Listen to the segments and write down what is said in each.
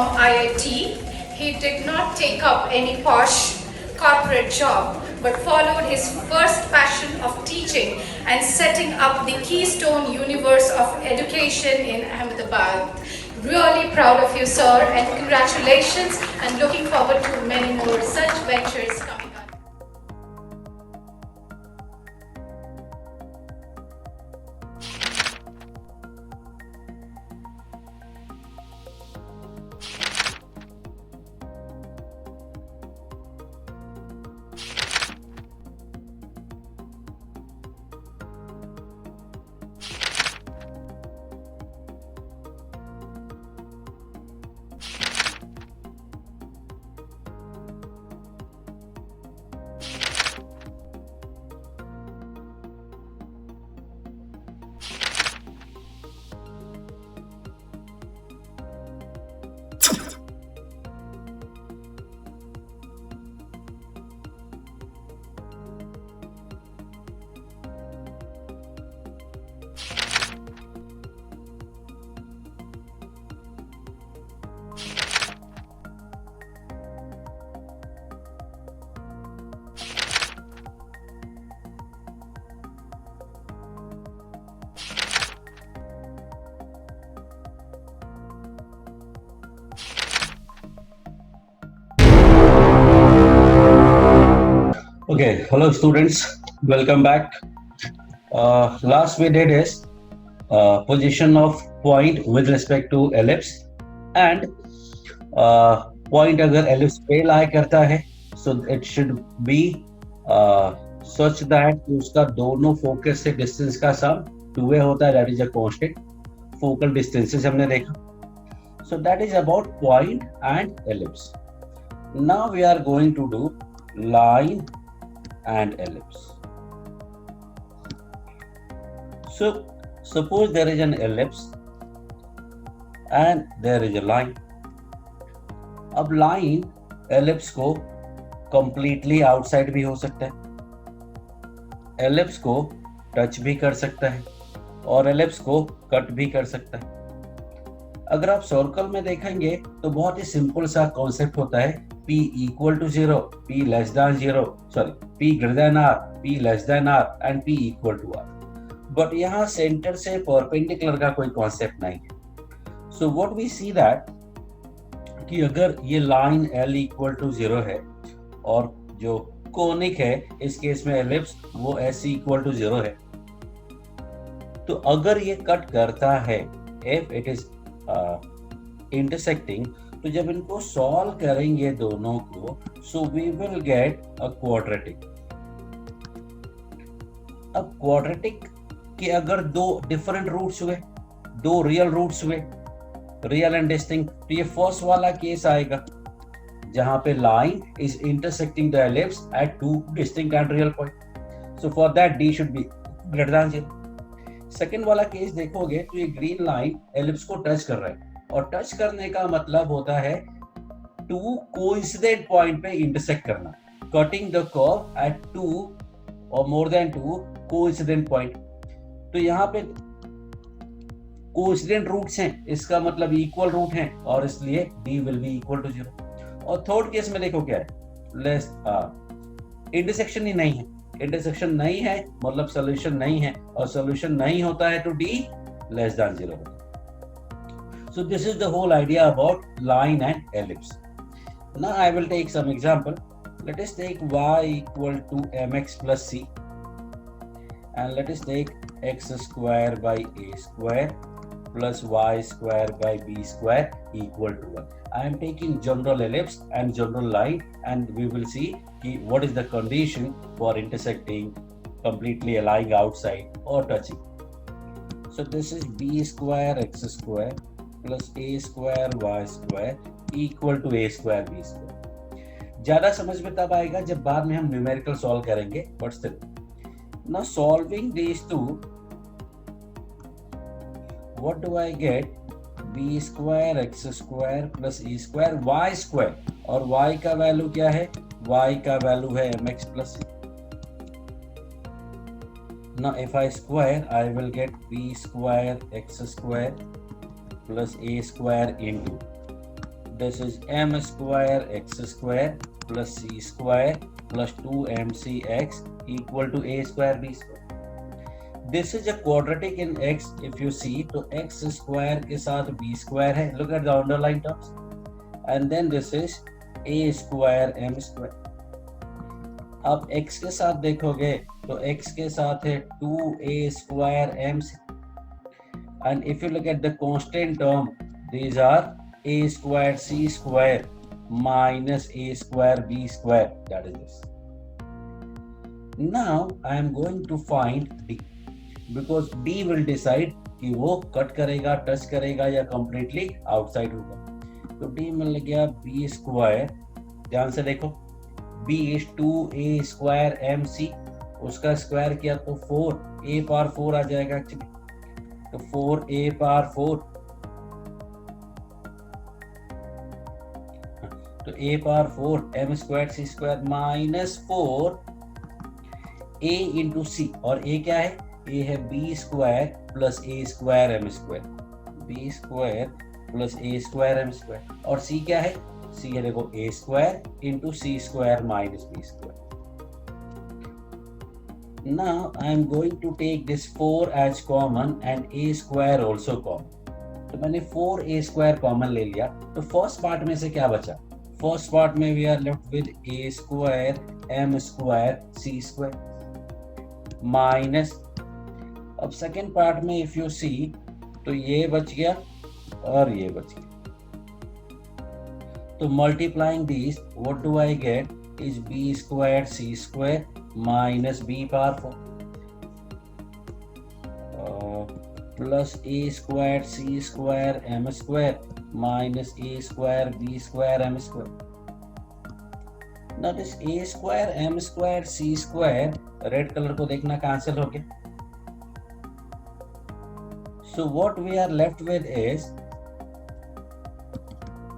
from IIT. He did not take up any posh corporate job, but followed his first passion of teaching and setting up the Keystone Universe of Education in Ahmedabad. Really proud of you, sir, and congratulations, and looking forward to many more such ventures coming up. Okay, hello students, welcome back. Last we did is position of point with respect to ellipse and point अगर ellipse पे lie करता है, so it should be such that उसका दोनों focus से distance का sum 2a होता है, that is a constant. Focal distances हमने देखा. So that is about point and ellipse. Now we are going to do line and ellipse. So suppose there is an ellipse and there is a line. अब line ellipse को completely outside भी हो सकता है, ellipse को touch भी कर सकता है और ellipse को cut भी कर सकता है. अगर आप सर्कल में देखेंगे तो बहुत ही सिंपल सा कॉन्सेप्ट होता है, P equal to 0, P less than 0, sorry, P greater than R, P less than R and P equal to R. But यहाँ सेंटर से परपेंडिकुलर का कोई कॉन्सेप्ट नहीं है. So what we see that कि अगर ये लाइन L equal to 0 है और जो कोनिक है इस केस में एलिप्स वो S equal to 0 है, तो अगर ये कट करता है if it is intersecting, तो जब इनको सॉल्व करेंगे दोनों को, so we will get a quadratic. अब क्वाड्रेटिक के अगर दो डिफरेंट रूट्स हुए, दो रियल रूट्स हुए, रियल एंड डिस्टिंक्ट, तो ये फर्स्ट वाला केस आएगा जहां पे line is intersecting the ellipse at two distinct and real point. So for that D should be greater than 0. Second वाला केस देखोगे तो ये ग्रीन लाइन एलिप्स को टच कर रहा है, और टच करने का मतलब होता है टू कोइंसिडेंट पॉइंट पे इंटरसेक्ट करना, cutting the curve at two or more than two coincident point. तो यहाँ पे कोइंसिडेंट रूट्स हैं, इसका मतलब इक्वल रूट हैं और इसलिए d will be equal to 0. और थर्ड केस में देखो क्या है, लेस इंटरसेक्शन ही नहीं है, इंटरसेक्शन नहीं है मतलब सोल्यूशन नहीं है, और सोल्यूशन नहीं होता है तो d लेस देन 0 होता है. So this is the whole idea about line and ellipse. Now I will take some example. Let us take y equal to mx plus c, and let us take x square by a square plus y square by b square equal to 1. I am taking general ellipse and general line, and we will see what is the condition for intersecting, completely lying outside or touching. So this is b square x square plus a square y square equal to a square b square. ज्यादा समझ में तब आएगा जब बाद में हम numerical solve करेंगे, but still now solving these two, what do I get? b square x square plus e square y square, और y का वैल्यू क्या है? y का वैल्यू है mx plus c. Now if I square, I will get b square x square plus a square into, this is m square x square plus c square plus 2mcx equal to a square b square. This is a quadratic in x. If you see, तो x square के साथ b square है. Look at the underlying terms. And then this is a square m square. अब x के साथ देखोगे तो x के साथ है 2a square m. And if you look at the constant term, these are a square c square minus a square b square. That is this. Now I am going to find d, because d will decide कि वो cut करेगा, touch करेगा या completely outside होगा. तो d मिल गया b square. ध्यान से देखो, b is 2a square mc, उसका स्क्वायर किया तो 4a पावर 4 आ जाएगा एक्चुअली. तो 4a पावर 4, तो a power 4 m square c square minus 4 a into c. और a क्या है? a है b square plus a square m square, b square plus a square m square. और c क्या है? c है देखो a square into c square minus b square. Now I am going to take this 4 as common and a square also common. तो मैंने 4a square common ले लिया. तो फर्स्ट पार्ट में से क्या बचा? फर्स्ट पार्ट में we are left with a square m square c square minus. अब सेकेंड पार्ट में if you see, तो ये बच गया और ये बच गया. तो multiplying this, what do I get is b square c square minus b power 4 plus a square c square m square minus a square b square m square. Now this a square m square c square, red colour को देखना, cancel हो गया. So what we are left with is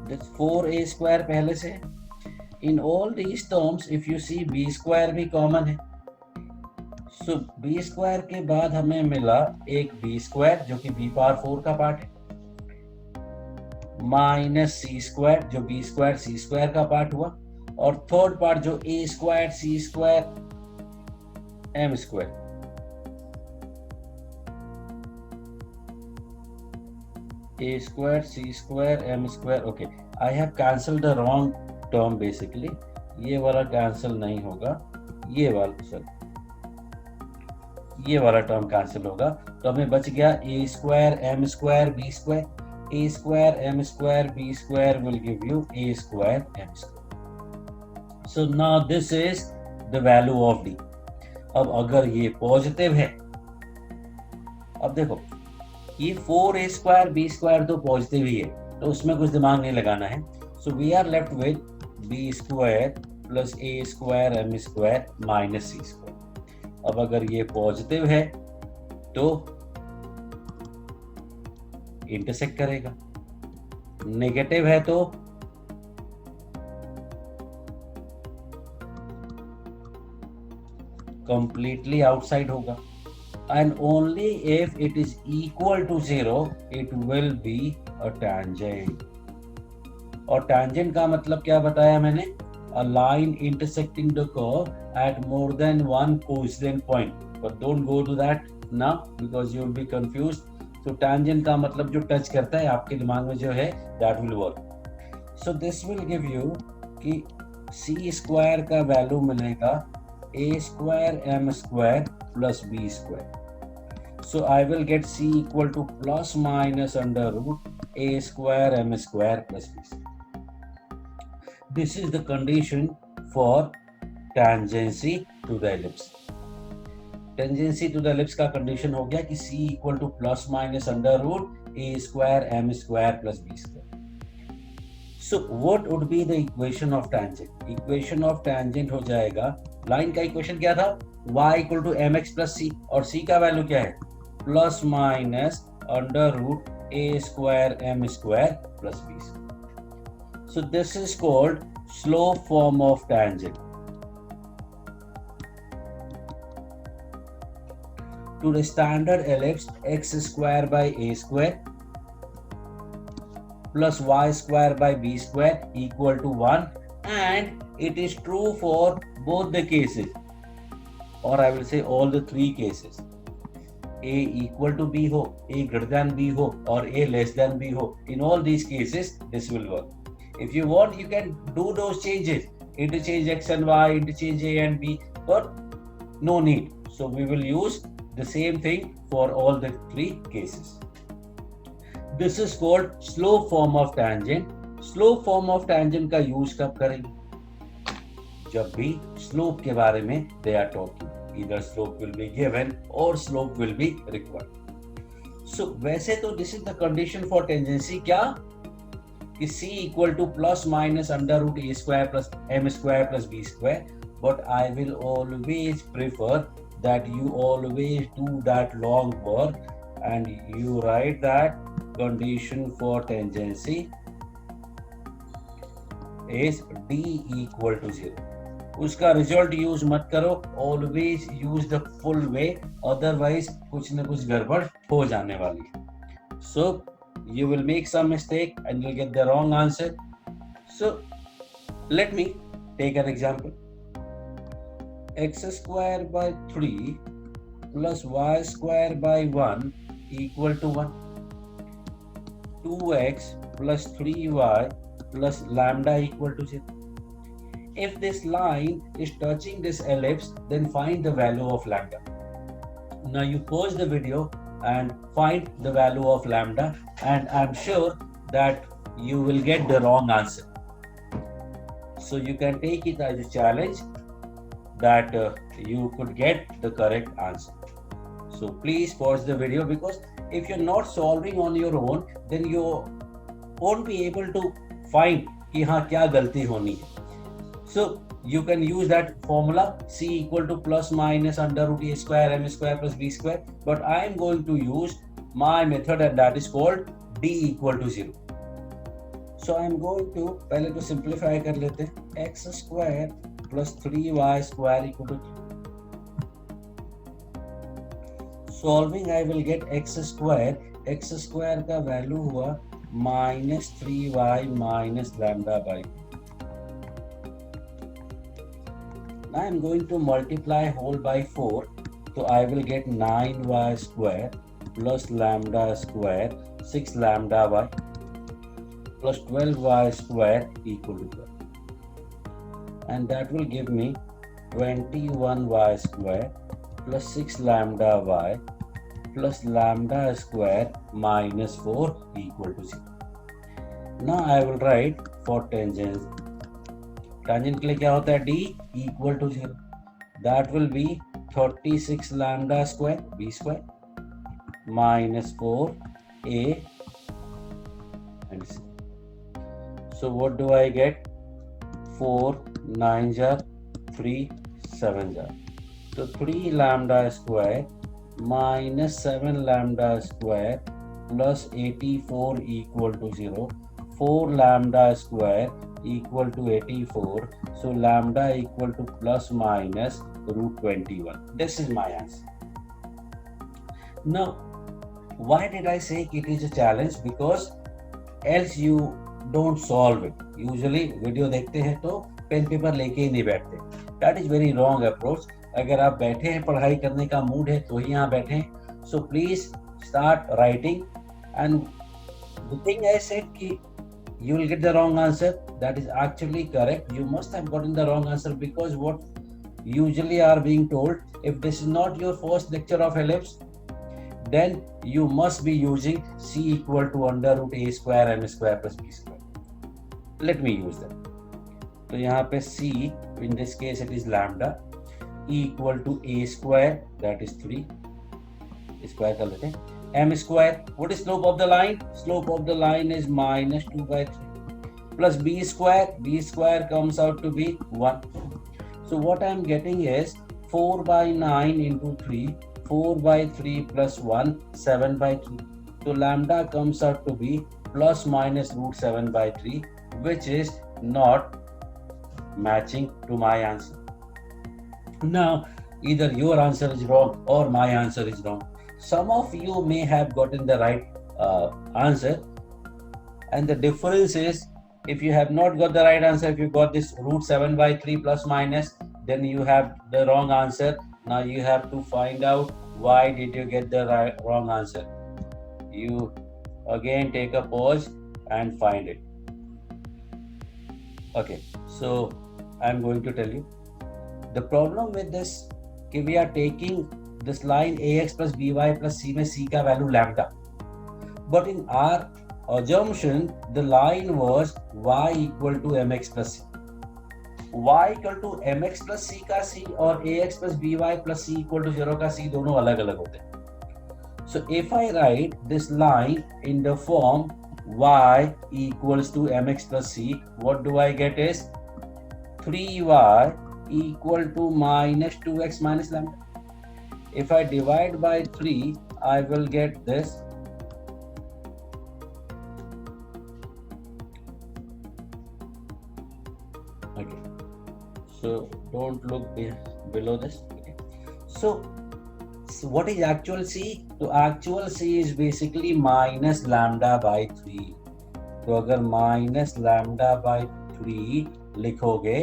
this 4a square पहले से. In all these terms, if you see b square भी common है. So b square के बाद हमें मिला एक b square जो कि b पावर 4 का पार्ट है, माइनस c square जो b square c square का पार्ट हुआ, और थर्ड पार्ट जो a square c square m square. a square c square m square. Okay, I have cancelled the wrong term basically. ये वाला cancel नहीं होगा, ये वाला टर्म कैंसिल होगा. तो हमें बच गया a square m square b square. a square m square b square will give you a square m square. So now this is the value of d. अब अगर ये पॉजिटिव है, अब देखो ये 4a स्क्वायर b स्क्वायर तो positive ही है, तो उसमें कुछ दिमाग नहीं लगाना है. So we are left with b square plus a square m square minus c square. अब अगर ये पॉजिटिव है तो इंटरसेक्ट करेगा, नेगेटिव है तो completely outside होगा. And only if it is equal to 0, it will be a tangent. और tangent का मतलब क्या बताया मैंने? A line intersecting the curve at more than one coincident point. But don't go to that now because you will be confused. So tangent का मतलब जो touch करता है आपके दिमाग में जो है, that will work. So this will give you कि c स्क्वायर का वैल्यू मिलेगा a square m square plus b square. So I will get c equal to plus minus under root a square m square plus b square. This is the condition for tangency to the ellipse. Tangency to the ellipse का condition हो गया कि c equal to plus minus under root a square m square plus b square. So what would be the equation of tangent? Equation of tangent हो जाएगा, line का equation क्या था? y equal to mx plus c, और c का value क्या है? Plus minus under root a square m square plus b square. So this is called slope form of tangent. To the standard ellipse, x square by a square plus y square by b square equal to 1, and it is true for both the cases, or I will say all the three cases. A equal to b ho, a greater than b ho, or a less than b ho. In all these cases this will work. If you want, you can do those changes, interchange x and y, interchange a and b, but no need. So we will use the same thing for all the three cases. This is called slope form of tangent. Slope form of tangent का use कब करेंगे? जब भी slope के बारे में they are talking. Either slope will be given or slope will be required. So वैसे तो this is the condition for tangency, क्या कि c equal to plus minus under root a square plus m square plus b square, but I will always prefer that you always do that long work and you write that condition for tangency is d equal to 0. उसका result use मत करो, always use the full way, otherwise कुछ न कुछ गड़बड़ हो जाने वाली है. सो you will make some mistake and you'll get the wrong answer. So let me take an example. X square by 3 plus y square by 1 equal to 1. 2x plus 3y plus lambda equal to 0. If this line is touching this ellipse, then find the value of lambda. Now you pause the video and find the value of lambda, and I'm sure that you will get the wrong answer. So you can take it as a challenge that you could get the correct answer. So please pause the video, because if you're not solving on your own, then you won't be able to find कि हाँ क्या गलती होनी है. So you can use that formula c equal to plus minus under root a square m square plus b square, but I am going to use my method, and that is called d equal to 0. So I am going to पहले तो simplify कर लेते हैं. x square plus 3y square equal to 3. Solving I will get x square. x square का value हुआ minus 3y minus lambda by 2. I am going to multiply whole by 4, so I will get 9y square plus lambda square 6 lambda y plus 12y square equal to 12, and that will give me 21y square plus 6 lambda y plus lambda square minus 4 equal to 0. Now I will write for tangent. Tangent के लिए क्या होता है? D equal to 0. That will be 36 lambda square b square minus 4 a and c. So what do I get? 4 9s are 3 7s are. So 3 lambda square minus 7 lambda square plus 84 equal to 0. 4 lambda square equal to 84. So lambda equal to plus minus root 21. This is my answer. Now, why did I say it is a challenge? Because else you don't solve it. Usually video देखते हैं तो pen paper लेके ही नहीं बैठते. That is very wrong approach. अगर आप बैठे हैं, पढ़ाई करने का मूड है तो ही यहाँ बैठे. So please start writing. And the thing I said कि you will get the wrong answer, that is actually correct. You must have gotten the wrong answer, because what usually are being told, if this is not your first lecture of ellipse, then you must be using c equal to under root a square m square plus b square. Let me use that. तो यहाँ पे c, in this case it is lambda, equal to a square, that is 3. Square कर लेते हैं. M square, what is slope of the line? Slope of the line is minus 2 by 3 plus b square comes out to be 1. So what I am getting is 4 by 9 into 3, 4 by 3 plus 1, 7 by 3. So lambda comes out to be plus minus root 7 by 3, which is not matching to my answer. Now either your answer is wrong or my answer is wrong. Some of you may have gotten the right answer, and the difference is, if you have not got the right answer, if you got this root 7 by 3 plus minus, then you have the wrong answer. Now you have to find out why did you get the wrong answer. You again take a pause and find it. Okay, so I'm going to tell you the problem with this. We are taking this line ax plus by plus c में c का value lambda, but in our assumption the line was y equal to mx plus c. y equal to mx plus c का c और ax plus by plus c equal to 0 का c दोनों अलग अलग होते हैं. So if I write this line in the form y equals to mx plus c, what do I get is 3y equal to minus 2x minus lambda. If I divide by 3, I will get this. Okay, so don't look below this. Okay, so what is actual c? So actual c is basically minus lambda by 3. तो अगर minus lambda by 3 लिखोगे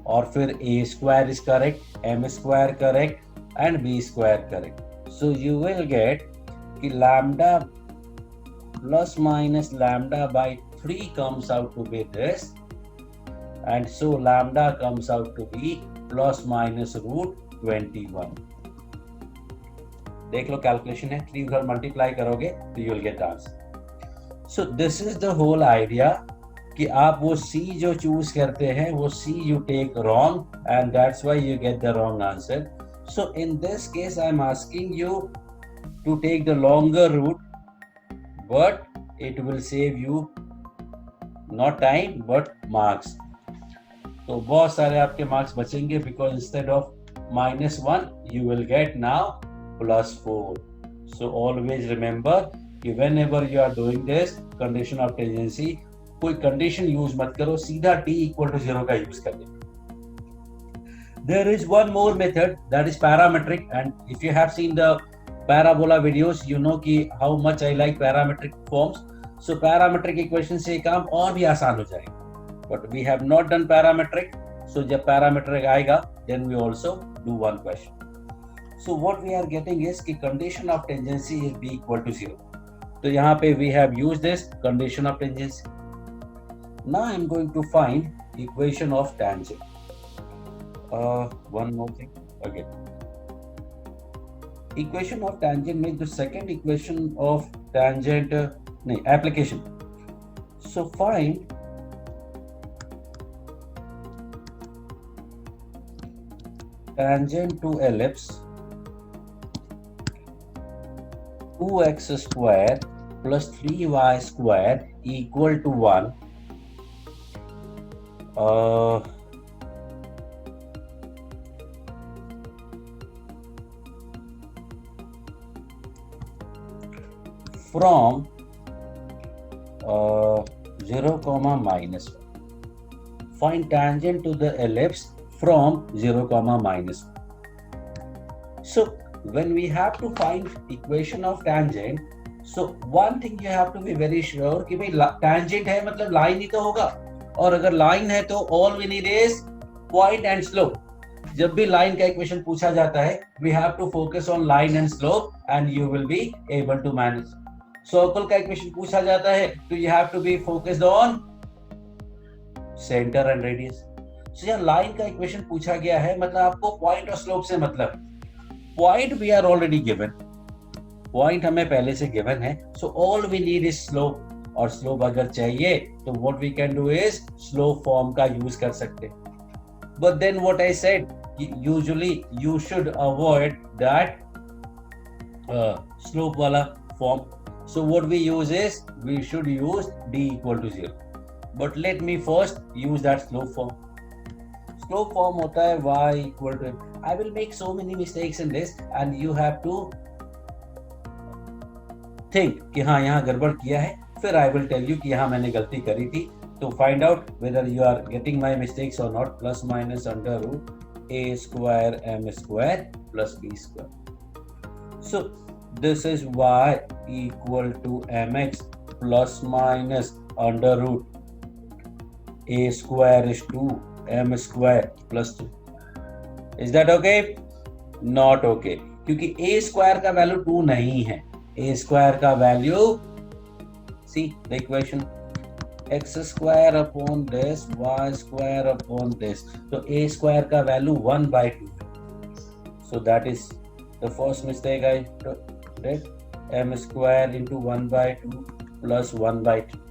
और फिर a square is correct, m square correct and b square correct, so you will get कि lambda plus minus lambda by 3 comes out to be this, and so lambda comes out to be plus minus root 21. देख लो calculation है, 3 उधर multiply करोगे तो you will get the answer. So this is the whole idea कि आप वो C जो choose करते हैं वो C you take wrong and that's why you get the wrong answer. So in this case I am asking you to take the longer route, but it will save you not time but marks. तो बहुत सारे आपके marks बचेंगे because instead of -1 you will get now +4. So always remember कि whenever you are doing this condition of tangency, कोई condition use मत करो, सीधा t equal to 0 का use कर दे. There is one more method that is parametric, and if you have seen the parabola videos, you know कि how much I like parametric forms. So parametric equation से काम और भी आसान हो जाएगा. But we have not done parametric, so जब parametric आएगा, then we also do one question. So what we are getting is कि condition of tangency is b equal to 0. तो यहाँ पे we have used this condition of tangency. Now I am going to find equation of tangent. One more thing. Okay. Equation of tangent means the second equation of tangent. No, application. So find tangent to ellipse 2x square plus 3y square equal to 1. From 0 comma minus 1. Find tangent to the ellipse from 0 comma minus 1. So when we have to find equation of tangent, so one thing you have to be very sure कि भाई tangent है मतलब line ही तो होगा, और अगर line है तो all we need is point and slope. जब भी line का equation पूछा जाता है, we have to focus on line and slope and you will be able to manage. Circle का equation पूछा जाता है तो you have to be focused on center and radius. So यहाँ line का equation पूछा गया है मतलब आपको point और slope से मतलब. Point we are already given. Point हमें पहले से given है. So all we need is slope. और slope अगर चाहिए तो what we can do is slope form का use कर सकते. But then what I said, usually you should avoid that slope वाला form. So what we use is we should use d equal to 0. But let me first use that slope form. Slope form होता है y equal to. I will make so many mistakes in this and you have to think कि हाँ यहाँ गड़बड़ किया है, फिर I will tell you कि यहाँ मैंने गलती करी थी. To find out whether you are getting my mistakes or not, plus minus under root a square m square plus b square. So this is y equal to mx plus minus under root a square is 2 m square plus 2. Is that okay? Not okay. क्योंकि a square का value 2 नहीं है. a square का value, see the equation, x square upon this, y square upon this. तो a square का value 1 by 2. So that is the first mistake I did. m square into 1 by 2 plus 1 by 2.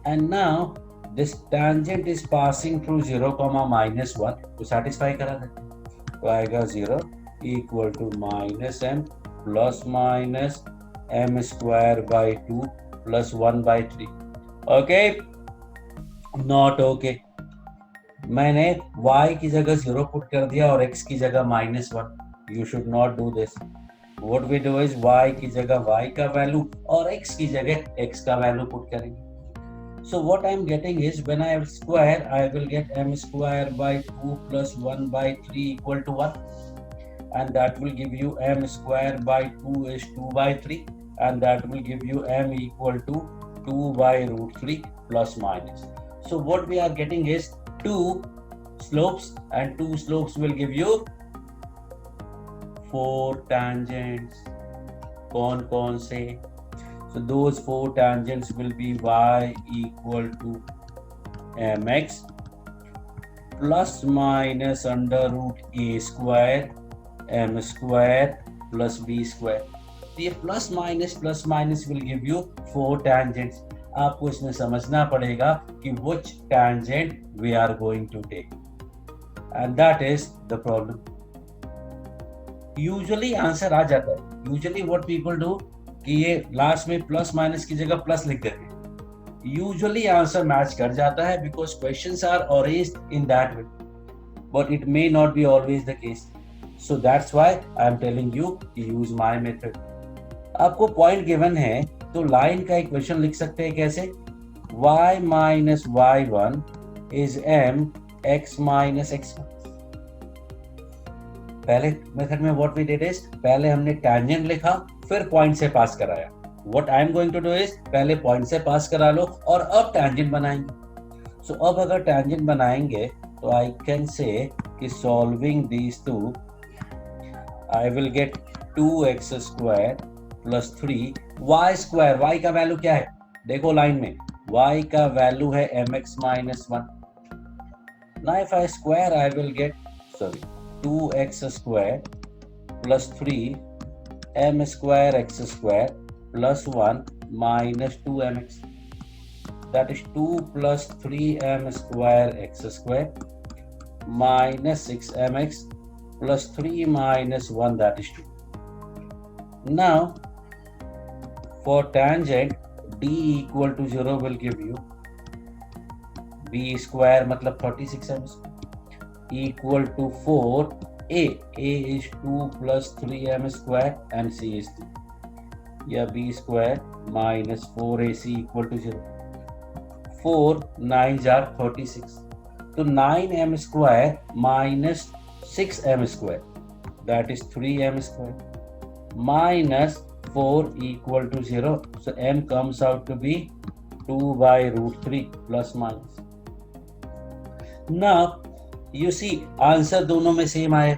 And now this tangent is passing through 0, minus 1 to satisfy करा देते हैं. तो आएगा 0 equal to minus m plus minus m square by 2 plus 1 by 3. Okay? Not okay. मैंने y की जगह 0 put कर दिया और x की जगह minus 1. You should not do this. What we do is y की जगह y का वैल्यू और x की जगह x का वैल्यू पुट करेंगे. So what I am getting is, when I square, I will get m square by 2 plus 1 by 3 equal to 1. And that will give you m square by 2 is 2 by 3. And that will give you m equal to 2 by root 3 plus minus. So what we are getting is 2 slopes, and 2 slopes will give you 4 tangents. कौन से? So those 4 tangents will be y equal to mx plus minus under root a square m square plus b square. तो ये plus minus will give you 4 tangents. आपको इसमें समझना पड़ेगा कि which tangent we are going to take, and that is the problem. Usually answer आ जाता है. Usually what people do कि ये लास्ट में प्लस माइनस की जगह प्लस लिख देते हैं. यूजुअली आंसर मैच कर जाता है because questions are arranged in that way, but it may not be always the case. So that's why I am telling you कि यूज माय मेथड. आपको पॉइंट गिवन है तो लाइन का equation लिख सकते हैं कैसे? y minus y1 is m x minus x1. पहले मेथड में व्हाट वी डिड इज, पहले हमने टैंजेंट लिखा फिर पॉइंट से पास कराया. What I am going to do is, पहले पॉइंट से पास करा लो और अब टैंजेंट बनाएंगे. सो अब अगर टैंजेंट बनाएंगे तो आई कैन से कि solving these two I will get 2x square plus 3y square. y का वैल्यू क्या है देखो लाइन में, y का वैल्यू है mx minus 1. Now if I square I will get 2x square plus 3 m square x square plus 1 minus 2mx. That is 2 plus 3m square x square minus 6mx plus 3 minus 1, that is 2. Now for tangent d equal to 0 will give you b square मतलब 36m square equal to 4a. a is 2 plus 3m square and c is 2. या b square minus 4ac equal to 0. 4 9s are 36. तो 9m square minus 6m square, that is 3m square minus 4 equal to 0. So m comes out to be 2 by root 3 plus minus. Now you see answer दोनों में same आए.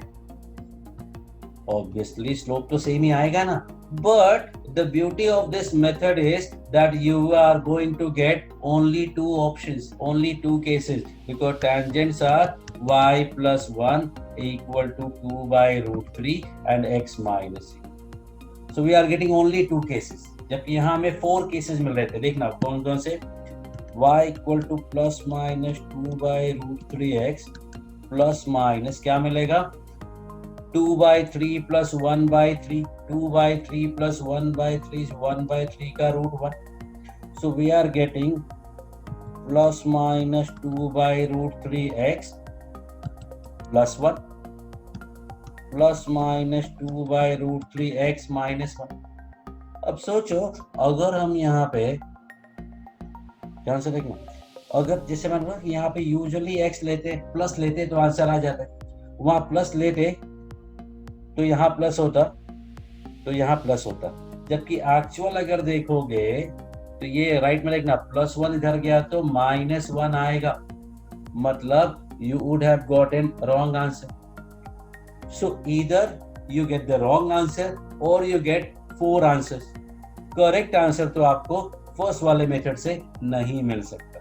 Obviously slope तो same ही आएगा ना. But the beauty of this method is that you are going to get only 2 options, only 2 cases, because tangents are y plus 1 equal to 2 by root 3 and x minus c. So we are getting only 2 cases. जबकि यहाँ हमें 4 cases मिल रहे थे. देखना कौन कौन से. y equal to plus minus 2 by root 3x plus minus क्या मिलेगा 2 by 3 plus 1 by 3, 2 by 3 plus 1 by 3 is 1 by 3 का root 1. So we are getting plus minus 2 by root 3x plus 1 plus minus 2 by root 3x minus 1. अब सोचो अगर हम यहाँ पे ध्यान से देखना, अगर जैसे मैंने बोला कि यहाँ पे यूजुअली x लेते प्लस लेते तो आंसर आ जाता है. वहां प्लस लेते तो यहाँ प्लस होता, तो यहाँ प्लस होता. जबकि एक्चुअल अगर देखोगे तो ये राइट में लिखना, +1 इधर गया तो -1 आएगा, मतलब you would have gotten wrong answer. So either you get the wrong answer or you get 4 answers. Correct answer तो आपको फर्स्ट वाले मेथड से नहीं मिल सकता,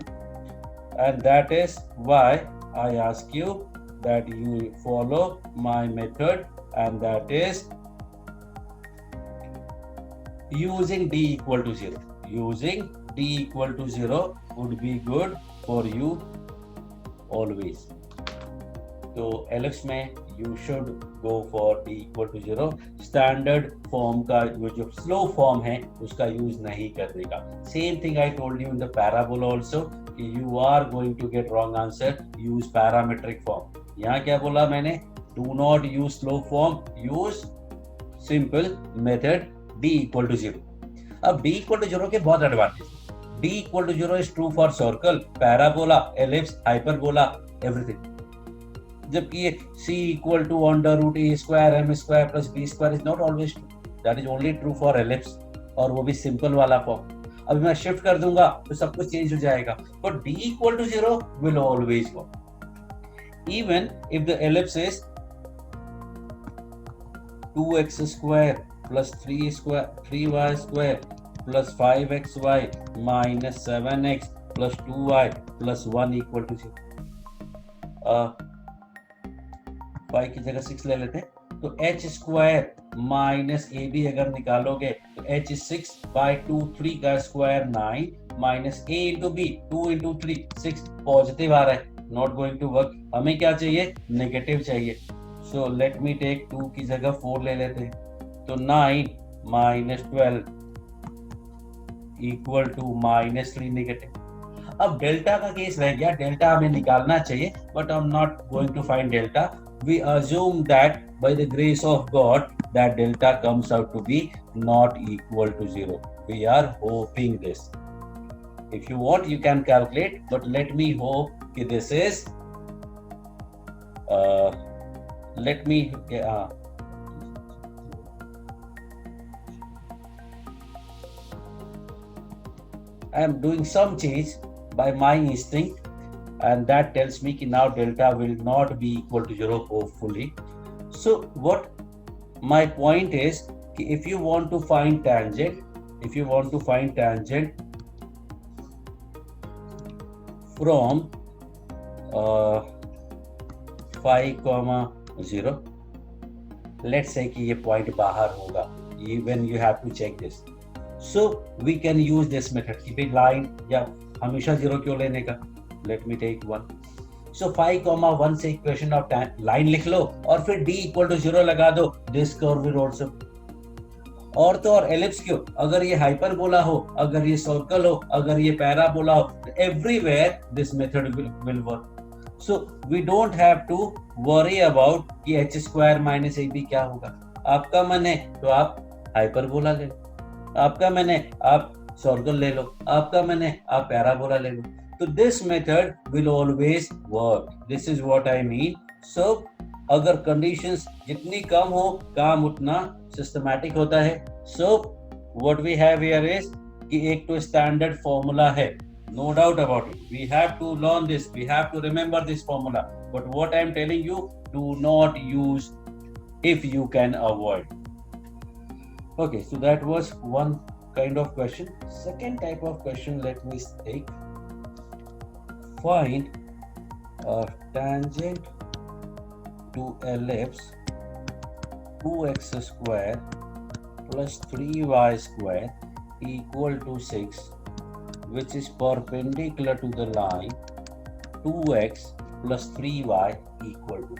and that is why I ask you that you follow my method, and that is using d equal to 0. Using d equal to 0 would be good for you always. तो ellipse में you should go for d equal to 0. Standard form का जो slow form है उसका use नहीं करने का. Same thing I told you in the parabola also कि you are going to get wrong answer, use parametric form. यहाँ क्या बोला मैंने, do not use slow form, use simple method d equal to 0. अब d equal to 0 के बहुत advantage. d equal to 0 is true for circle, parabola, ellipse, hyperbola, everything. जबकि ये c equal to √a square m square plus b square is not always true. That is only true for ellipse, और वो भी simple वाला form. अभी मैं shift कर दूंगा तो सब कुछ चेंज हो जाएगा. But d equal to 0 will always work. Even if the ellipse is 2x square plus 3y square plus 5xy minus 7x plus 2y plus 1 equal to 0. 5 की जगह 6 ले लेते हैं. तो h square minus a b अगर निकालोगे तो h is 6/2, 3 का square 9 minus a into b 2 into 3 6. Positive आ रहा है, नॉट गोइंग टू वर्क. हमें क्या चाहिए, नेगेटिव चाहिए. सो लेट मी टेक 2 की जगह 4 ले लेते हैं. तो 9 माइनस 12 इक्वल टू -3 नेगेटिव. अब डेल्टा का केस रह गया. डेल्टा हमें निकालना चाहिए, but I am not going to find delta. We assume that by the grace of God that delta comes out to be not equal to 0. We are hoping this. If you want, you can calculate, but let me hope that this is let me I am doing some change by my instinct, and that tells me कि now delta will not be equal to 0 hopefully. So what my point is कि if you want to find tangent from 5,0, let's say कि ये point बाहर होगा, when you have to check this. So we can use this method कि भाई line या हमेशा 0 क्यों लेने का. Let me take 1. So 5,1 से इक्वेशन ऑफ लाइन लिख लो और फिर d equal to 0 लगा दो. This curve will also. और तो और एलिप्स क्यों, अगर ये हाइपरबोला हो, अगर ये सर्कल हो, अगर ये पैराबोला हो, everywhere this method will work. So we don't have to worry about कि h square minus ab क्या होगा. आपका मन है तो आप हाइपरबोला ले लो, आपका मन है आप सर्कल ले लो, आपका मन है आप पैराबोला ले लो. तो this method will always work. This is what I mean. So अगर conditions जितनी कम हो, काम उतना systematic होता है. So what we have here is कि एक तो standard formula है, no doubt about it. We have to learn this. We have to remember this formula. But what I am telling you, do not use if you can avoid. Okay, so that was one kind of question. Second type of question, let me take. Find a tangent to ellipse 2x square plus 3y square equal to 6, which is perpendicular to the line 2x plus 3y equal to.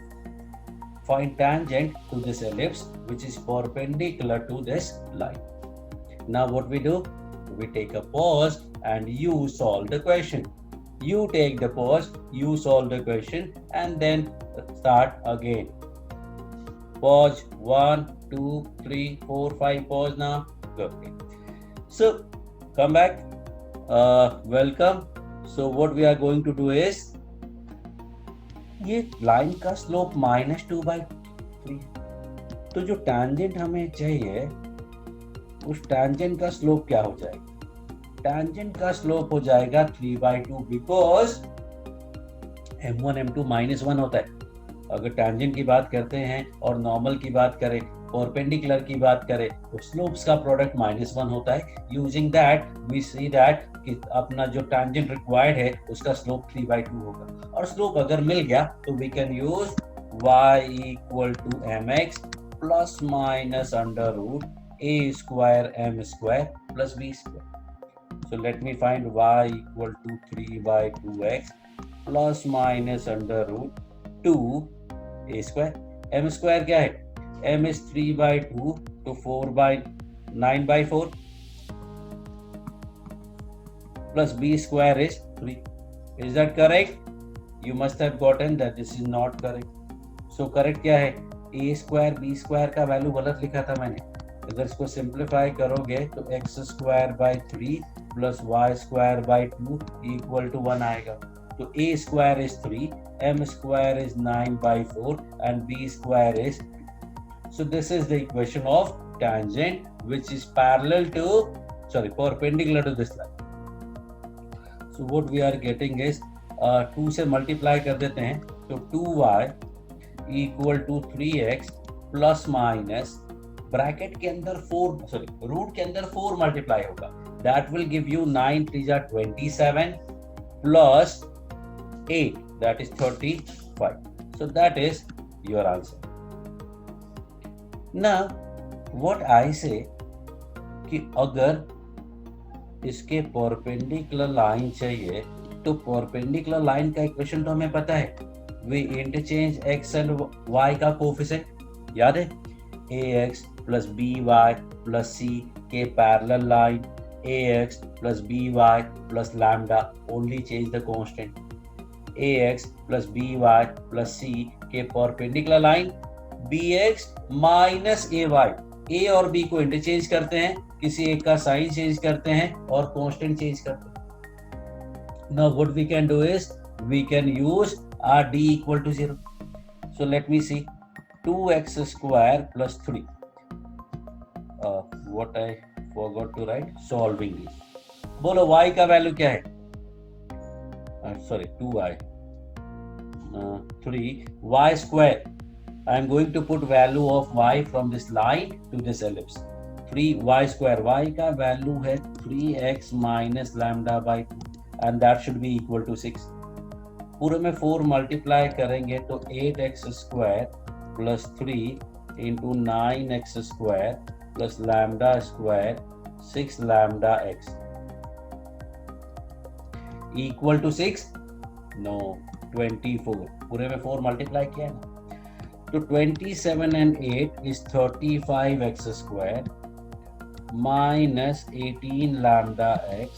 Find tangent to this ellipse which is perpendicular to this line. Now what we do? We take a pause and you solve the question. You take the pause, you solve the question, and then start again. Pause 1, 2, 3, 4, 5. Pause now. Okay. So come back. Welcome. So what we are going to do is ये line का slope -2/3. तो जो tangent हमें चाहिए उस tangent का slope क्या हो जाएगा. टेंजेंट का स्लोप हो जाएगा 3/2 बिकॉज m1 m2 -1 होता है। अगर टेंजेंट की बात करते हैं और नॉर्मल की बात करें, परपेंडिकुलर की बात करें, तो स्लोप्स का प्रोडक्ट -1 होता है। Using that we see that कि अपना जो टेंजेंट रिक्वायर्ड है उसका स्लोप 3/2 होगा। और स्लोप अगर मिल गया तो we can use y equal to mx plus minus under root a square m square plus b square. So let me find y equal to 3/2x plus minus under root 2 a square. m square क्या है? m is 3/2 तो 9/4 plus b square is 3. Is that correct? You must have gotten that this is not correct. So correct क्या है? a square b square का value गलत लिखा था मैंने। अगर इसको सिंप्लीफाई करोगे तो x square by 3 plus y square by 2 equal to 1 आएगा। तो a square is 3, m square is 9/4 and b square is 2. So this is the equation of tangent which is perpendicular to this line. So what we are getting is 2 से multiply कर देते हैं तो 2y equal to 3x plus minus bracket के अंदर 4 root के अंदर 4 multiply होगा। दैट विल गिव यू 9 3 जा 27 plus 8 that is 35। So that is your answer. Now what I से कि अगर इसके परपेंडिकुलर लाइन चाहिए तो परपेंडिकुलर लाइन का इक्वेशन तो हमें पता है। We interchange x and y का कोफिशिएंट याद है, ax plus by plus c के parallel line ax plus by plus lambda, only change the constant. ax plus by plus c के perpendicular line bx minus ay। a और b को interchange करते हैं, किसी एक का साइन चेंज करते हैं और कांस्टेंट चेंज करते हैं। Now what we can do is we can use our d equal to 0. So let me see 2x square plus 3. What I forgot to write, solving this. बोलो y का value क्या है? Sorry 2y 3y square. I am going to put value of y from this line to this ellipse. 3y square, y का value है 3x minus lambda by 2 and that should be equal to 6. पूरे में 4 multiply करेंगे तो 8x square plus 3 into 9x square plus lambda square 6 lambda x equal to 6? No, 24. पूरे में 4 multiply किया है ना, तो 27 and 8 is 35x square minus 18 lambda x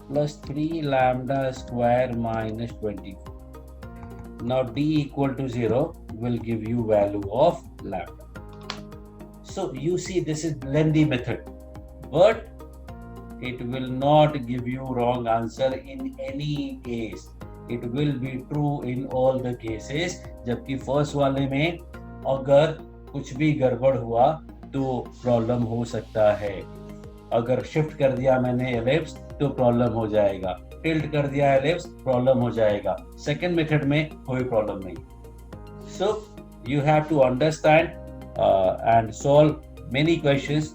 plus 3 lambda square minus 24. Now d equal to 0 will give you value of lambda. So you see this is lengthy method, but it will not give you wrong answer in any case. It will be true in all the cases. जबकि first वाले में अगर कुछ भी गड़बड़ हुआ तो problem हो सकता है। अगर शिफ्ट कर दिया मैंने एलिप्स तो प्रॉब्लम हो जाएगा, टिल्ट कर दिया एलिप्स प्रॉब्लम हो जाएगा। सेकंड मेथड में कोई प्रॉब्लम नहीं। So you have to understand and solve many questions.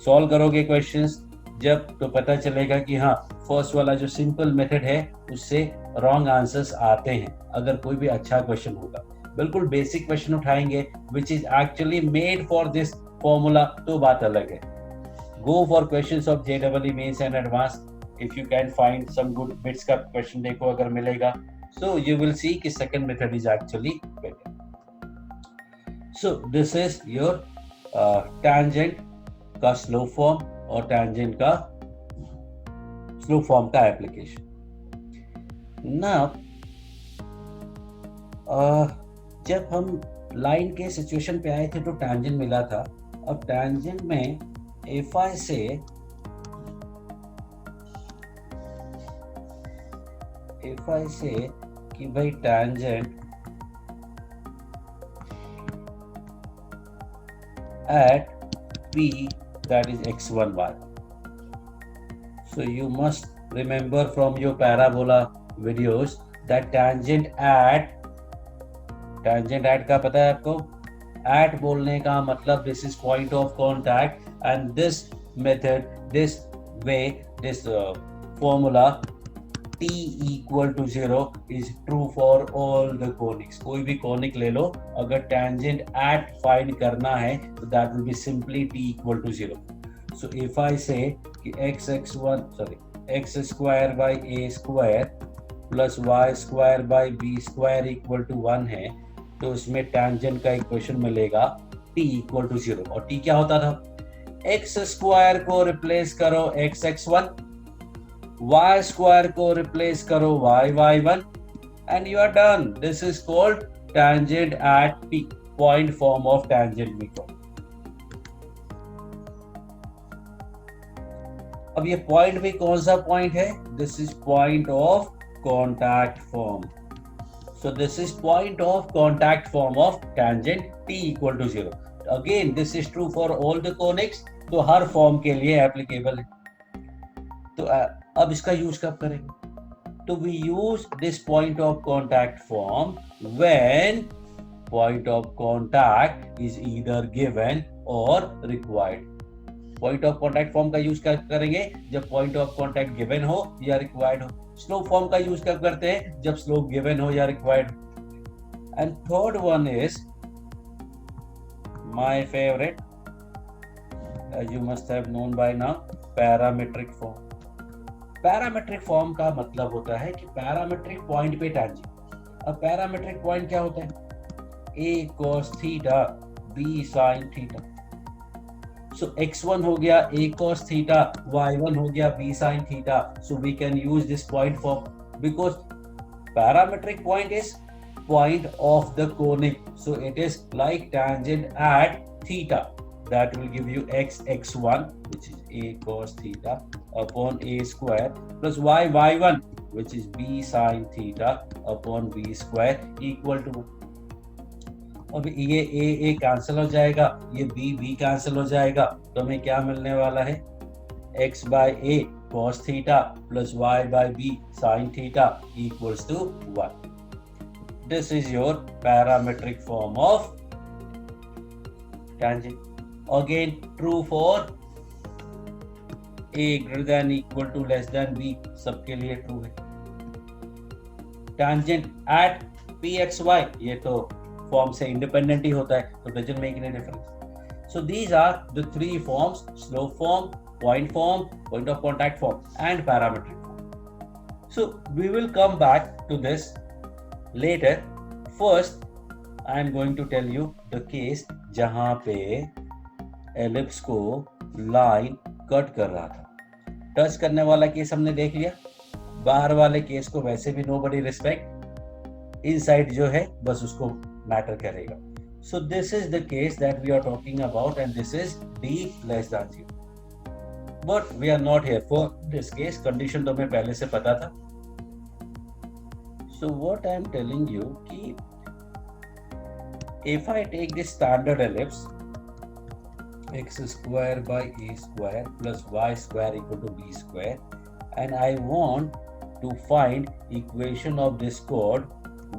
Solve करोगे क्वेश्चंस जब तो पता चलेगा कि हाँ फर्स्ट वाला जो सिंपल मेथड है उससे रॉन्ग आंसर्स आते हैं। अगर कोई भी अच्छा क्वेश्चन होगा, बिल्कुल बेसिक क्वेश्चन उठाएंगे which is actually made for this formula तो बात अलग है। Go for questions of JEE Mains and advance. If you can find some good bits का क्वेश्चन देखो अगर मिलेगा, सो यू विल सी कि second method is actually better. So this is your tangent का स्लो फॉर्म और tangent का slope form का application. ना जब हम लाइन के सिचुएशन पे आए थे तो टैंजेंट मिला था। अब टैंजेंट में एफआई से कि भाई tangent at P that is x1 y. So you must remember from your parabola videos that tangent at का पता है आपको? At बोलने का मतलब this is point of contact, and this method, this way, this formula t equal to 0 is true for all the conics. कोई भी conic ले लो, अगर tangent at find करना है तो that will be simply t equal to 0. So if I say कि x square by a square plus y square by b square equal to 1 है, तो इसमें tangent का इक्वेशन मिलेगा t equal to 0. और t क्या होता था? x स्क्वायर को रिप्लेस करो x(x1), y स्क्वायर को रिप्लेस करो y(y1), and you are done. This is called tangent at p, point form of tangent method. अब ये पॉइंट भी कौन सा पॉइंट है? This is point of contact form. So this is point of contact form of tangent t equal to 0. Again, this is true for all the conics. तो हर form के लिए applicable है. तो अब इसका यूज कब करेंगे? तो we use this point of contact form when point of contact is either given or required. Point of contact form का यूज करेंगे जब पॉइंट ऑफ कॉन्टैक्ट गिवन हो या रिक्वायर्ड हो. स्लोप फॉर्म का यूज कब करते हैं? जब स्लोप गिवन हो या रिक्वायर्ड हो. And third one is my favourite, as you must have known by now, parametric form. Parametric form का मतलब होता है कि पैरामेट्रिक पॉइंट पे टैंजेंट. अब पैरामेट्रिक पॉइंट क्या होता है? a cos theta b sin theta. So x1 हो गया a cos theta, y1 हो गया b sin theta. So we can use this point form because parametric point is point of the conic. So it is like tangent at theta. That will give you x(x1), which is a cos theta upon a square, plus y(y1), which is b sin theta upon b square equal to 1. अब ये a cancel हो जाएगा, ये b cancel हो जाएगा, तो हमें क्या मिलने वाला है? x by a cos theta plus y by b sin theta equals to 1. This is your parametric form of tangent. Again, true for a greater than equal to less than b, सबके लिए true है. Tangent at pxy, ये तो form से independent ही होता है, तो doesn't make any difference. So these are the three forms: slope form, point form, point of contact form, and parametric form. So we will come back to this later. First I am going to tell you the case जहां पे ellipse को line cut कर रहा था. Touch करने वाला case हमने देख लिया. बाहर वाले केस को वैसे भी नोबडी रिस्पेक्ट, इनसाइड जो है बस उसको मैटर करेगा. So this is the case that we are talking about, and this is d less than 0. But we are not here for this case. Condition तो हमें पहले से पता था. So what I am telling you कि if I take this standard ellipse x square by a square plus y square equal to b square, and I want to find equation of this chord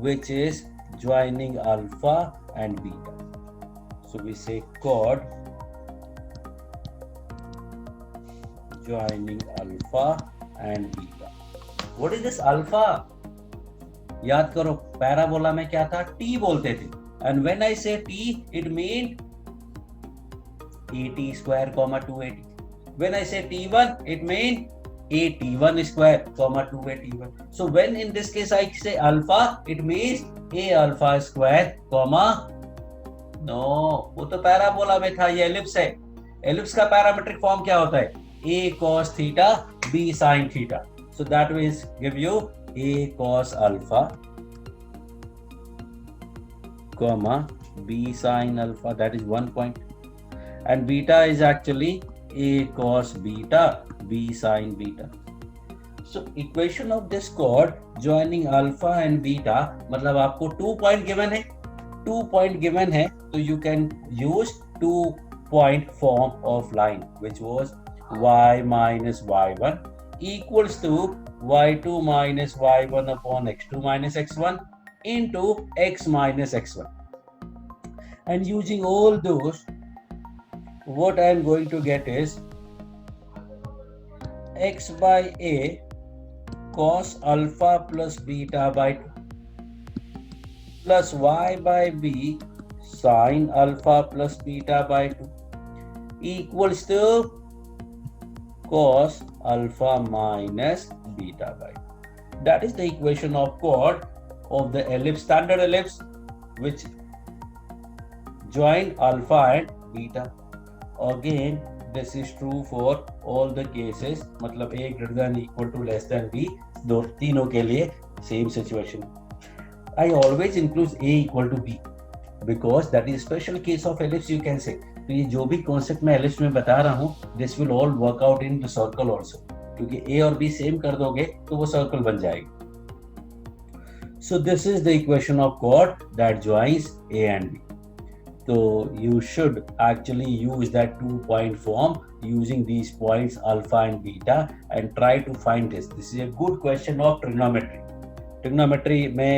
which is joining alpha and beta. So we say chord joining alpha and beta. What is this alpha? याद करो parabola में क्या था? t बोलते थे. And when I say t, it means at square comma 2at. When I say t1, it means at1 square comma 2at1. So when in this case I say alpha, it means a alpha square comma, no, वो तो parabola में था, ये ellipse है. Ellipse का parametric form क्या होता है? a cos theta b sin theta. So that will give you a cos alpha comma b sin alpha. That is one point. And beta is actually a cos beta b sin beta. So equation of this chord joining alpha and beta, मतलब आपको 2 point given है, 2 point given है, तो you can use 2 point form of line which was y minus y1 equals to y2 minus y1 upon x2 minus x1 into x minus x1. And using all those, what I am going to get is x by a cos alpha plus beta by 2 plus y by b sin alpha plus beta by 2 equals to cos alpha minus beta by 2. That is the equation of chord of the ellipse, standard ellipse, which join alpha and beta. Again, this is true for all the cases, मतलब a greater than equal to less than b, दो तीनों के लिए same situation. I always include a equal to b because that is special case of ellipse, you can say. तो ये जो भी concept मैं एलिप्स में बता रहा हूँ, this will all work out in the circle also, क्योंकि ए और बी सेम कर दोगे तो वो सर्कल बन जाएगी. So this is the equation of chord that joins A and B. So you should actually use that 2-point form using these points alpha and beta and try to find this. This is a good question of trigonometry. Trigonometry में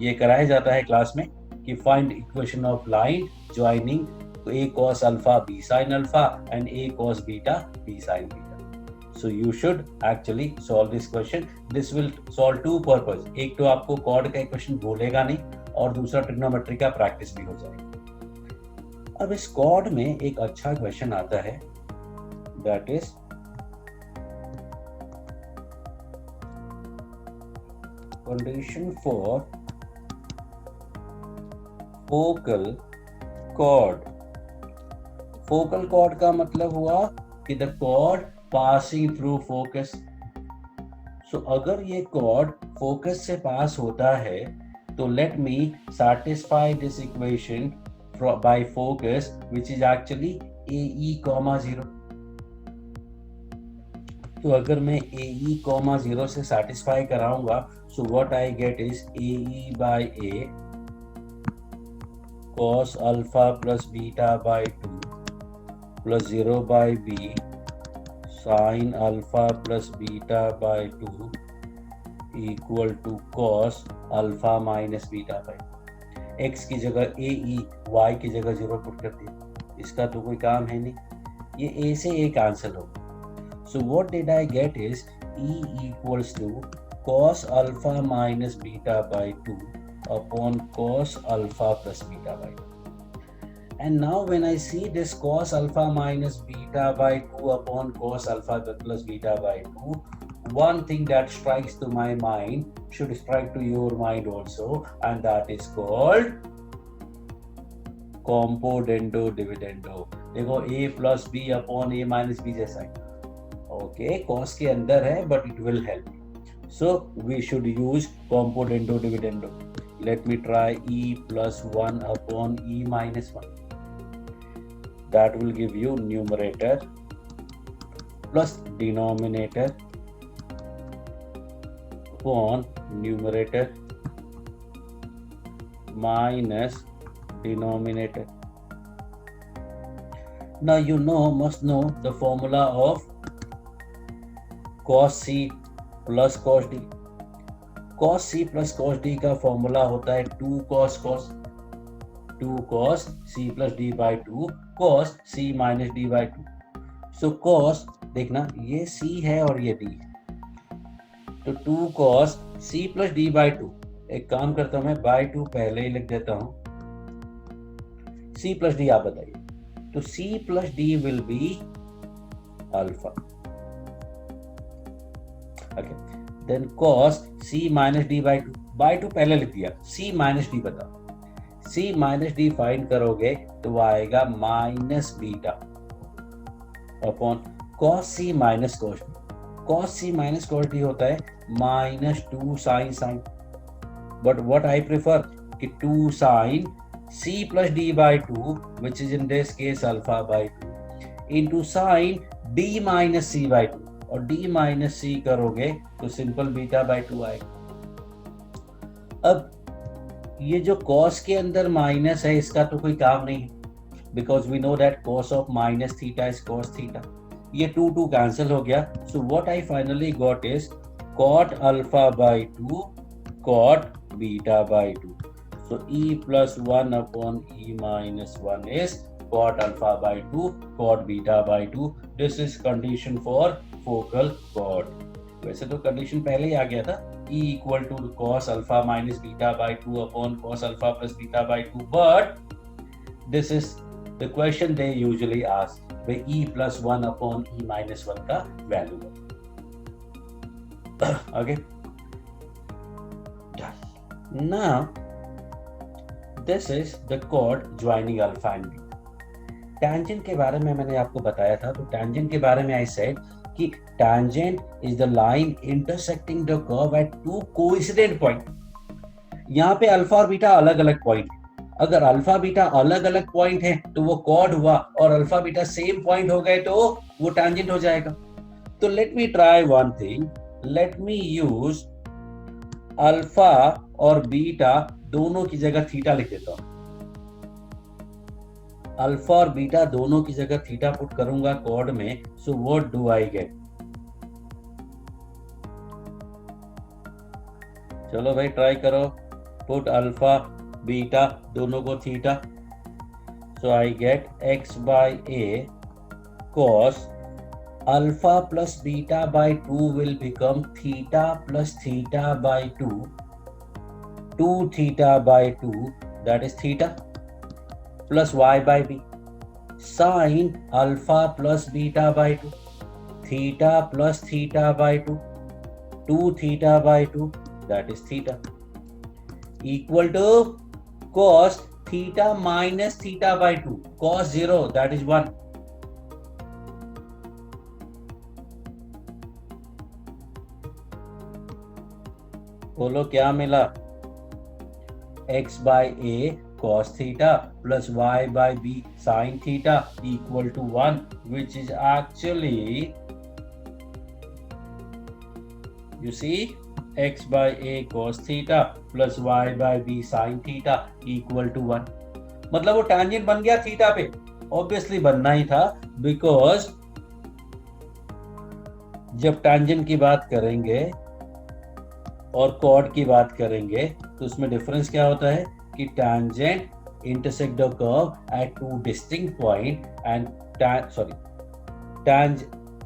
ये कराया जाता है class में कि find equation of line joining a cos alpha b sin alpha and a cos beta b sin beta. So you should actually solve this question. This will solve two purpose. एक तो आपको chord का equation भूलेगा नहीं और दूसरा trigonometry का practice भी हो जाएगा. अब इस कॉर्ड में एक अच्छा क्वेश्चन आता है, that is condition for focal chord. Focal chord का मतलब हुआ कि the chord passing through focus. So अगर ये कॉर्ड फोकस से पास होता है तो let me satisfy this equation by focus, which is actually AE, 0. तो अगर मैं AE, 0 से satisfy कराऊंगा, so what I get is AE by A cos alpha plus beta by 2 plus 0 by B sin alpha plus beta by 2 equal to cos alpha minus beta by. X की जगह ए ई, Y की जगह 0 put कर दिया. इसका तो कोई काम है नहीं, ये ए से ए कैंसिल होगा. So what did I get is E equals to cos alpha minus beta by 2 upon cos alpha plus beta by 2. And now when I see this cos alpha minus beta by 2 upon cos alpha plus beta by 2, one thing that strikes to my mind should strike to your mind also, and that is called compo-dendo dividendo. देखो a plus b upon a minus b जैसा है. Okay, cos के अंदर है but it will help. So we should use compo-dendo dividendo. Let me try e plus 1 upon e minus 1. That will give you numerator plus denominator upon numerator minus denominator. Now you must know the formula of cos c plus cos d. Cos c plus cos d का formula होता है 2 cos c plus d by 2 cos c minus d by 2. So cos, देखना ये c है और ये d है, तो 2 cos c plus d by 2. एक काम करता हूं मैं, by 2 पहले ही लिख देता हूं. c plus d आप बताइए. तो c plus d will be alpha. Okay. Then cos c minus d by 2. by 2 पहले लिख दिया, c minus d बताओ. c minus d फाइंड करोगे तो वो आएगा minus beta upon cos c minus cos d. cos c minus cos d होता है minus 2 sin. But what I prefer कि 2 sin c plus d by 2, which is in this case alpha by 2, into sin d minus c by 2. और d minus c करोगे तो simple beta by 2 आएगा. अब ये जो cos के अंदर माइनस है इसका तो कोई काम नहीं है, because we know that cos of minus theta is cos theta. ये 2 कैंसिल हो गया. So what I finally got is cot alpha by 2 cot beta by 2. So e plus 1 upon e minus 1 is cot alpha by 2 cot beta by 2. This is condition for focal chord. वैसे तो condition पहले ही आ गया था, e equal to cos alpha minus beta by 2 upon cos alpha plus beta by 2, but this is the question they usually ask, where e plus 1 upon e minus 1 का value है. Okay, now this is the chord joining alpha and beta. tangent के बारे में मैंने आपको बताया था, तो tangent के बारे में I said कि tangent is the line intersecting the curve at two coincident point. यहाँ पे अल्फा और बीटा अलग अलग पॉइंट है. अगर अल्फा बीटा अलग अलग पॉइंट है तो वो कॉर्ड हुआ, और अल्फा बीटा सेम पॉइंट हो गए तो वो tangent हो जाएगा. तो let me try one thing. Let me use alpha और बीटा दोनों की जगह थीटा लिख देता हूं. अल्फा और बीटा दोनों की जगह थीटा पुट करूंगा कॉर्ड में. So what do I get? चलो भाई ट्राई करो. पुट अल्फा बीटा दोनों को theta. So I get x by a cos alpha plus beta by 2 will become theta plus theta by 2. 2 theta by 2 that is theta plus y by b. Sin alpha plus beta by 2. Theta plus theta by 2. 2 theta by 2 that is theta. Equal to cos theta minus theta by 2. Cos 0 that is 1. बोलो क्या मिला? x by a cos theta plus y by b sin theta equal to 1, which is actually, you see, x by a cos theta plus y by b sin theta equal to 1. मतलब वो tangent बन गया theta पे. Obviously बनना ही था, because जब tangent की बात करेंगे और chord की बात करेंगे तो उसमें डिफरेंस क्या होता है कि tangent intersect the curve at two distinct point and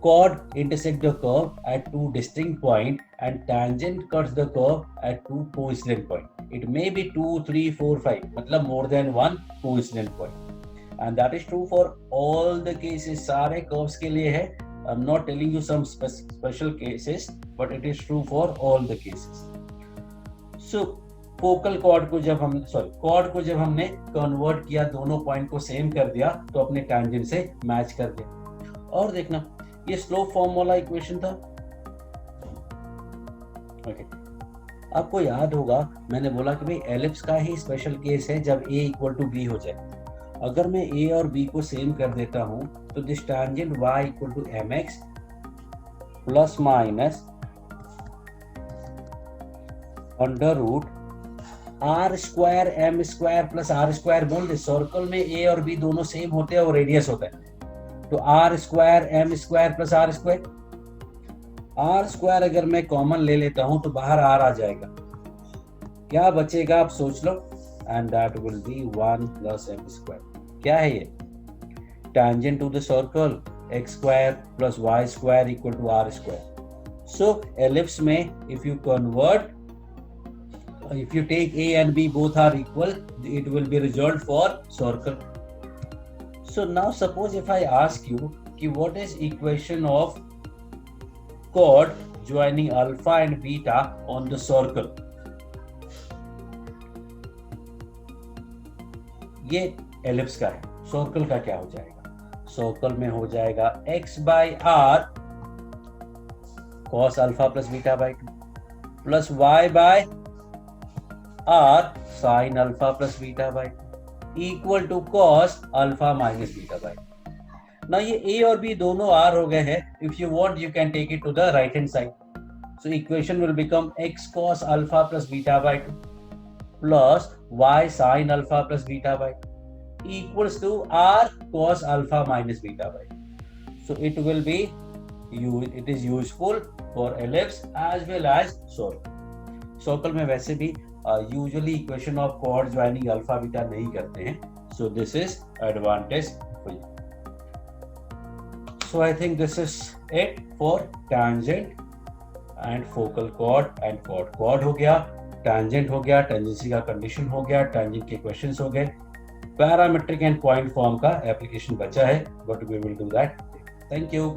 chord intersect the curve at two distinct point and tangent cuts the curve at two coincident point. It may be 2, 3, 4, 5, मतलब more than one coincident point, and that is true for all the cases. सारे curves के लिए है. I'm not telling you some special cases, but it is true for all the cases. So focal cord को जब हमने convert किया, दोनों point को सेम कर दिया, तो अपने टैंजेंट से मैच कर दिया. और देखना, ये स्लोप फॉर्म वाला इक्वेशन था. ओके, आपको याद होगा मैंने बोला कि भाई एलिप्स का ही स्पेशल केस है जब a इक्वल टू b हो जाए. अगर मैं a और b को सेम कर देता हूं तो this tangent y equal to mx plus minus under root R square M square plus are square. बोल दे, सर्कल में ए और बी दोनों सेम होते हैं और रेडियस होता है, तो r square M square plus are square. R square अगर मैं कॉमन ले लेता हूं तो बाहर आर आ जाएगा. क्या बचेगा आप सोच लो, and that will be 1 plus m square. क्या है ये? Tangent to the circle x square plus y square equal to r square. So ellipse में if you convert, if you take a and b both are equal, it will be result for circle. So now suppose if I ask you ki what is equation of chord joining alpha and beta on the circle. ये ellipse का है. circle का क्या हो जाएगा? circle में हो जाएगा x by r cos alpha plus beta by 2 plus y by r sin alpha plus beta by 2 equal to cos alpha minus beta by 2. Now ये a और b दोनों r हो गए हैं. If you want you can take it to the right hand side. So equation will become x cos alpha plus beta by 2 plus y sin alpha plus beta by 2 equals to r cos alpha minus beta by 2. So it will be it is useful for ellipse as well as circle. Circle में वैसे भी usually equation of chord joining alpha beta नहीं करते हैं. So this is advantage for you. So I think this is it for tangent and focal chord and chord. Chord हो गया, tangent हो गया, tangency का condition हो गया, tangent के questions हो गए, parametric and point form का application बचा है, but we will do that. Thank you.